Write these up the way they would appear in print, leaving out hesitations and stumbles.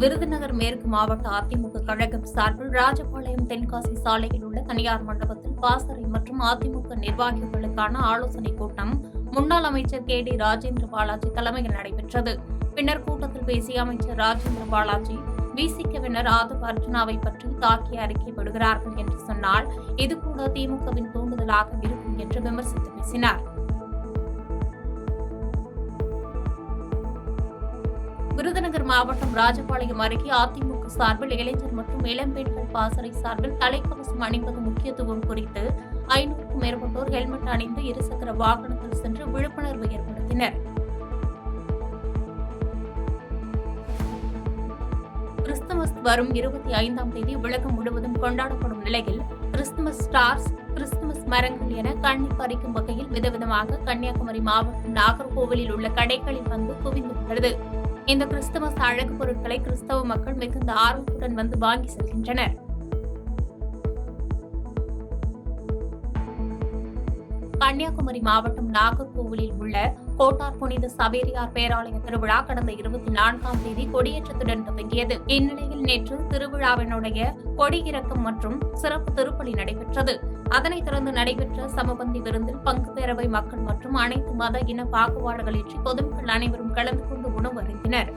விருதுநகர் மேற்கு மாவட்ட அதிமுக கழகம் சார்பில் ராஜபாளையம் தென்காசி சாலையில் உள்ள தனியார் மண்டபத்தில் பாசறை மற்றும் அதிமுக நிர்வாகிகளுக்கான ஆலோசனைக் கூட்டம் முன்னாள் அமைச்சர் கே.டி. ராஜேந்திர பாலாஜி தலைமையில் நடைபெற்றது. பின்னர் கூட்டத்தில் பேசிய அமைச்சர் ராஜேந்திர பாலாஜி, விசிகவினர் ஆதவ் அர்ஜுனாவை பற்றி தாக்கிய அறிக்கை விடுகிறார்கள் என்று சொன்னால் இதுகூட திமுகவின் தூண்டுதலாக இருக்கும் என்று விமர்சித்து பேசினார். விருதுநகர் மாவட்டம் ராஜபாளையம் அருகே அதிமுக சார்பில் இளைஞர் மற்றும் இளம்பெண்கள் பாசறை சார்பில் தலைக்கவசம் அணிவது முக்கியத்துவம் குறித்து 500க்கும் மேற்பட்டோர் ஹெல்மெட் அணிந்து இருசக்கர வாகனத்தில் சென்று விழிப்புணர்வு ஏற்படுத்தினர். கிறிஸ்துமஸ் வரும் 25ஆம் தேதி உலகம் முழுவதும் கொண்டாடப்படும் நிலையில் கிறிஸ்துமஸ் ஸ்டார்ஸ், கிறிஸ்துமஸ் மரங்கள் என கண்ணை பறிக்கும் வகையில் விதவிதமாக கன்னியாகுமரி மாவட்டம் நாகர்கோவிலில் உள்ள கடைகளில் வந்து குவிந்துள்ளது. இந்த கிறிஸ்துமஸ் அழகு பொருட்களை கிறிஸ்தவ மக்கள் மிகுந்த ஆர்வத்துடன் வந்து வாங்கி செல்கின்றனர். கன்னியாகுமரி மாவட்டம் நாகர்கோவிலில் உள்ள கோட்டார் புனித சவேரியார் பேராலய திருவிழா கடந்த 24ஆம் தேதி கொடியேற்றத்துடன் துவங்கியது. இந்நிலையில் நேற்று திருவிழாவினுடைய கொடியிறக்கம் மற்றும் சிறப்பு திருப்பலி நடைபெற்றது. அதனைத் தொடர்ந்து நடைபெற்ற சமபந்தி விருந்தில் பங்கு பேரவை மக்கள் மற்றும் அனைத்து மத இன பாகுபாடுகளின்றி பொதுமக்கள் அனைவரும் கலந்து கொண்டு உணவு அருந்தினர்.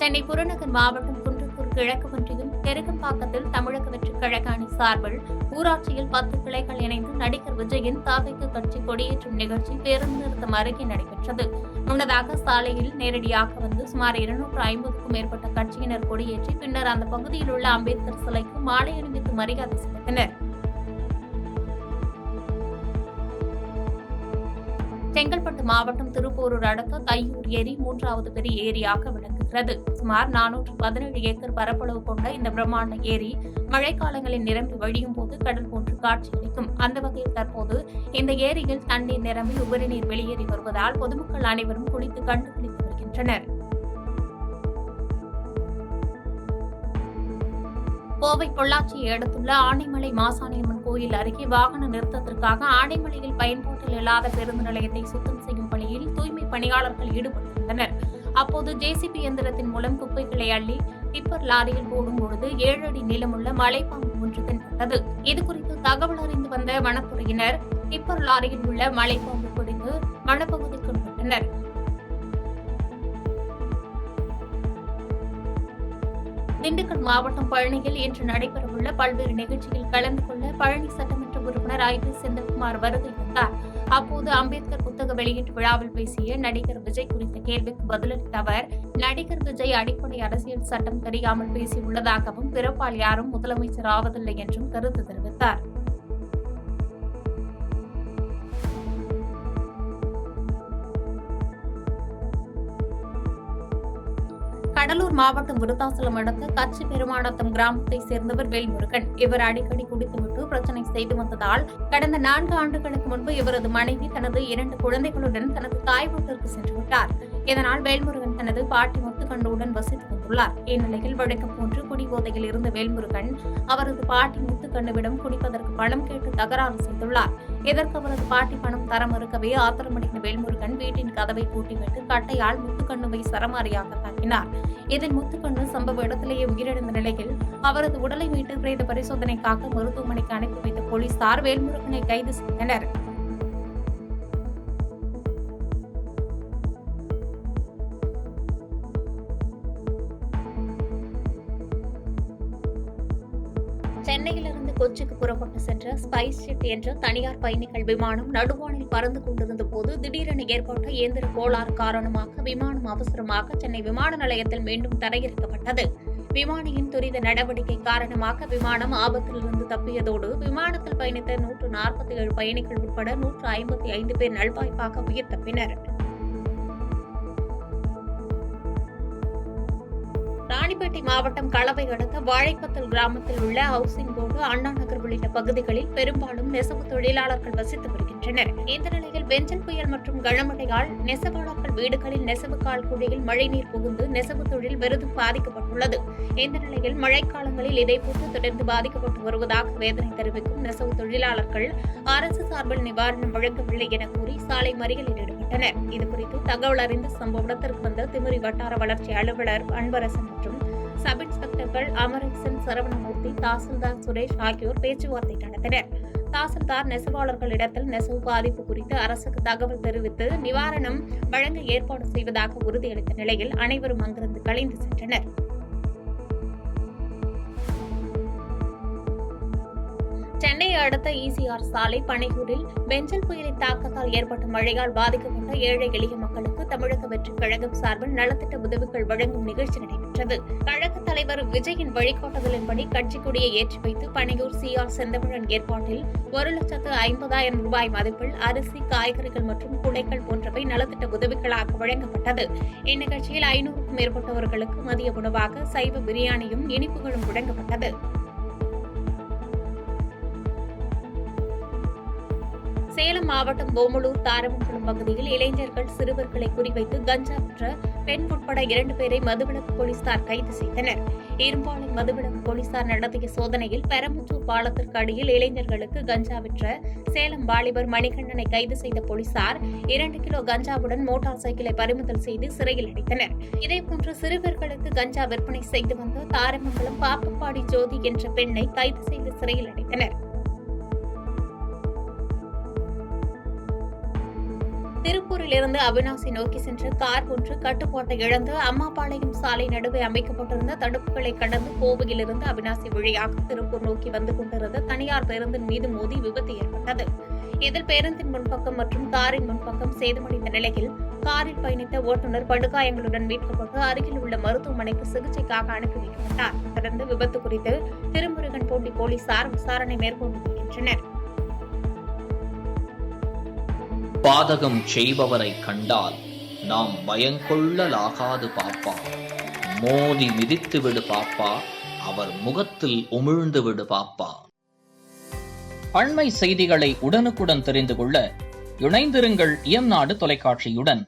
சென்னை புறநகர் மாவட்டம் குன்றத்தூர் கிழக்கு ஒன்றியம் பெருகம்பாக்கத்தில் தமிழக வெற்றிக் கழக அணி சார்பில் ஊராட்சியில் 10 கிளைகள் இணைந்து நடிகர் விஜயின் தாவேக கட்சி கொடியேற்றும் நிகழ்ச்சி பேருந்து நிறுத்தம் அருகே நடைபெற்றது. முன்னதாக சாலையில் நேரடியாக வந்து சுமார் 250க்கும் மேற்பட்ட கட்சியினர் கொடியேற்றி பின்னர் அந்த பகுதியில் உள்ள அம்பேத்கர் சிலைக்கு மாலை அணிவித்து மரியாதை செலுத்தினர். செங்கல்பட்டு மாவட்டம் திருப்போரூர் அடுத்த தையூர் ஏரி 3வது பெரிய ஏரியாக விளங்குகிறது. சுமார் 417 ஏக்கர் பரப்பளவு கொண்ட இந்த பிரம்மாண்ட ஏரி மழைக்காலங்களில் நிரம்பி வழியும் போது கடல் போன்று காட்சியளிக்கும். அந்த வகையில் தற்போது இந்த ஏரியில் தண்ணீர் நிரம்பி உபரி நீர் வெளியேறி வருவதால் பொதுமக்கள் அனைவரும் குளித்து கண்டுகளித்து வருகின்றனர். கோவை பொள்ளாச்சியை அடுத்துள்ள ஆனைமலை மாசாணியம்மன் கோயில் அருகே வாகன நிறுத்தத்திற்காக ஆனைமலையில் பயன்பாட்டில் இல்லாத பேருந்து நிலையத்தை சுத்தம் செய்யும் பணியில் தூய்மை பணியாளர்கள் ஈடுபட்டிருந்தனர். அப்போது ஜேசிபி இயந்திரத்தின் மூலம் குப்பைகளை அள்ளி டிப்பர் லாரியில் போடும்பொழுது 7 அடி நீளமுள்ள மலைப்பாம்பு ஒன்று தென்பட்டது. இதுகுறித்து தகவல் அறிந்து வந்த வனத்துறையினர் டிப்பர் லாரியில் உள்ள மலைப்பாம்பு பிடித்து வனப்பகுதிக்கு விட்டனர். திண்டுக்கல் மாவட்டம் பழனியில் இன்று நடைபெறவுள்ள பல்வேறு நிகழ்ச்சியில் கலந்து கொள்ள பழனி சட்டமன்ற உறுப்பினர் ஐ.பி. செந்தில்குமார் வருகை தந்தார். அப்போது அம்பேத்கர் புத்தக வெளியீட்டு விழாவில் பேசிய நடிகர் விஜய் குறித்த கேள்விக்கு பதிலளித்த அவர், நடிகர் விஜய் அடிப்படை அரசியல் சட்டம் தெரியாமல் பேசியுள்ளதாகவும் பிறப்பால் யாரும் முதலமைச்சர் ஆவதில்லை என்றும் கருத்து தெரிவித்தார். கடலூர் மாவட்டம் விருத்தாசலம் அடுத்த கச்சி பெருமாநத்தம் கிராமத்தைச் சேர்ந்தவர் வேல்முருகன். இவர் அடிக்கடி குடித்துவிட்டு பிரச்சனை செய்து வந்ததால் கடந்த 4 ஆண்டுகளுக்கு முன்பு இவரது மனைவி தனது 2 குழந்தைகளுடன் தனது தாய் வீட்டிற்கு சென்றுவிட்டார். இதனால் வேல்முருகன் தனது பாட்டி முத்துக்கண்ணுடன் வசித்து வந்துள்ளார். இந்நிலையில் வழக்கம் போன்று குடிபோதையில் இருந்த வேல்முருகன் அவரது பாட்டி முத்துக்கண்ணுவிடம் குடிப்பதற்கு பணம் கேட்டு தகராறு செய்துள்ளார். இதற்கு அவரது பாட்டி பணம் தர மறுக்கவே ஆத்திரமடைந்த வேல்முருகன் வீட்டின் கதவை பூட்டிவிட்டு கட்டையால் முத்துக்கண்ணுவை சரமாரியாக தாக்கினார். இதில் முத்துக்கண்ணு சம்பவ இடத்திலேயே உயிரிழந்த நிலையில் அவரது உடலை மீட்டு பிரேத பரிசோதனைக்காக மருத்துவமனைக்கு அனுப்பி வைத்த போலீசார் வேல்முருகனை கைது செய்தனர். சென்னையிலிருந்து கொச்சிக்கு புறப்பட்டு சென்ற ஸ்பைஸ் ஜெட் என்ற தனியார் பயணிகள் விமானம் நடுவானில் பறந்து கொண்டிருந்த போது திடீரென ஏற்பட்ட இயந்திர கோளாறு காரணமாக விமானம் அவசரமாக சென்னை விமான நிலையத்தில் மீண்டும் தரையிறக்கப்பட்டது. விமானியின் துரித நடவடிக்கை காரணமாக விமானம் ஆபத்திலிருந்து தப்பியதோடு விமானத்தில் பயணித்த 147 பயணிகள் உட்பட 155 பேர் நல்வாய்ப்பாக உயிர் தப்பினர். ராணிப்பேட்டை மாவட்டம் களவை அடுத்த வாழைப்பத்தல் கிராமத்தில் உள்ள ஹவுசிங் போர்டு, அண்ணா நகர் உள்ளிட்ட பகுதிகளில் பெரும்பாலும் நெசவு தொழிலாளர்கள் வசித்து வருகின்றனர். இந்த நிலையில் பெஞ்சல் புயல் மற்றும் கனமழையால் நெசவாளர்கள் வீடுகளில் நெசவு கால் குழியில் மழைநீர் புகுந்து நெசவு தொழில் பெரிதும் பாதிக்கப்பட்டுள்ளது. இந்த நிலையில் மழைக்காலங்களில் இதேபோன்று தொடர்ந்து பாதிக்கப்பட்டு வருவதாக வேதனை தெரிவிக்கும் நெசவு தொழிலாளர்கள் அரசு சார்பில் நிவாரணம் வழங்கவில்லை என கூறி சாலை மறியலில் ஈடுபட்டனர். ஈடுபட்டனர். இதுகுறித்து தகவல் அறிந்த சம்பவ இடத்திற்கு வந்த திமிரி வட்டார வளர்ச்சி அலுவலர் அன்பரசன் மற்றும் சப் இன்ஸ்பெக்டர்கள் அமரேசன், சரவணமூர்த்தி, தாசில்தார் சுரேஷ் ஆகியோர் பேச்சுவார்த்தை நடத்தினர். தாசில்தார் நெசவாளர்களிடத்தில் நெசவு பாதிப்பு குறித்து அரசுக்கு தகவல் தெரிவித்து நிவாரணம் வழங்க ஏற்பாடு செய்வதாக உறுதியளித்த நிலையில் அனைவரும் அங்கிருந்து கலைந்து சென்றனர். சென்னையை அடுத்த ECR சாலை பனையூரில் பெஞ்சல் புயலின் தாக்கத்தால் ஏற்பட்ட மழையால் பாதிக்கப்பட்ட ஏழை எளிய மக்களுக்கு தமிழக வெற்றிக் கழகம் சார்பில் நலத்திட்ட உதவிகள் வழங்கும் நிகழ்ச்சி நடைபெற்றது. கழக தலைவர் விஜயின் வழிகாட்டுதலின்படி கட்சி கொடியை ஏற்றி வைத்து பனையூர் CR செந்தமிழன் ஏற்பாட்டில் 1,50,000 ரூபாய் மதிப்பில் அரிசி, காய்கறிகள் மற்றும் குடைகள் போன்றவை நலத்திட்ட உதவிகளாக வழங்கப்பட்டது. இந்நிகழ்ச்சியில் 500க்கும் மேற்பட்டவர்களுக்கு மதிய உணவாக சைவ பிரியாணியும் இனிப்புகளும் வழங்கப்பட்டது. சேலம் மாவட்டம் ஓமலூர் தாரமங்கலம் பகுதியில் இளைஞர்கள் சிறுவர்களை குறிவைத்து கஞ்சா விற்ற பெண் உட்பட 2 பேரை மதுவிலக்கு போலீசார் கைது செய்தனர். இரும்பாலை மதுவிலக்கு போலீசார் நடத்திய சோதனையில் பெரம்புத்தூர் பாலத்திற்கு அடியில் இளைஞர்களுக்கு கஞ்சா விற்ற சேலம் வாலிபர் மணிகண்டனை கைது செய்த போலீசார் 2 கிலோ கஞ்சாவுடன் மோட்டார் சைக்கிளை பறிமுதல் செய்து சிறையில் அடைத்தனர். இதேபோன்று சிறுவர்களுக்கு கஞ்சா விற்பனை செய்து வந்த தாரமங்கலம் பாப்பப்பாடி ஜோதி என்ற பெண்ணை கைது செய்து சிறையில் அடைத்தனர். திருப்பூரிலிருந்து அவிநாசி நோக்கி சென்ற கார் ஒன்று கட்டுப்பாட்டை இழந்து அம்மாபாளையம் சாலை நடுவே அமைக்கப்பட்டிருந்த தடுப்புகளை கடந்து கோவையிலிருந்து அவிநாசி வழியாக திருப்பூர் நோக்கி வந்து கொண்டிருந்த தனியார் பேருந்தின் மீது மோதி விபத்து ஏற்பட்டது. இதில் பேருந்தின் முன்பக்கம் மற்றும் காரின் முன்பக்கம் சேதமடைந்த நிலையில் காரில் பயணித்த ஓட்டுநர் படுகாயங்களுடன் மீட்கப்பட்டு அருகில் உள்ள மருத்துவமனைக்கு சிகிச்சைக்காக அனுப்பி வைக்கப்பட்டார். தொடர்ந்து விபத்து குறித்து திருமுருகன் போட்டி போலீசார் விசாரணை மேற்கொண்டு வருகின்றனர். பாதகம் செய்பவரை கண்டால் நாம் பயங்கொள்ளலாகாது பாப்பா. மோதி மிதித்து விடு பாப்பா, அவர் முகத்தில் உமிழ்ந்து விடு பாப்பா. அண்மை செய்திகளை உடனுக்குடன் தெரிந்து கொள்ள இணைந்திருங்கள் இயம்நாடு தொலைக்காட்சியுடன்.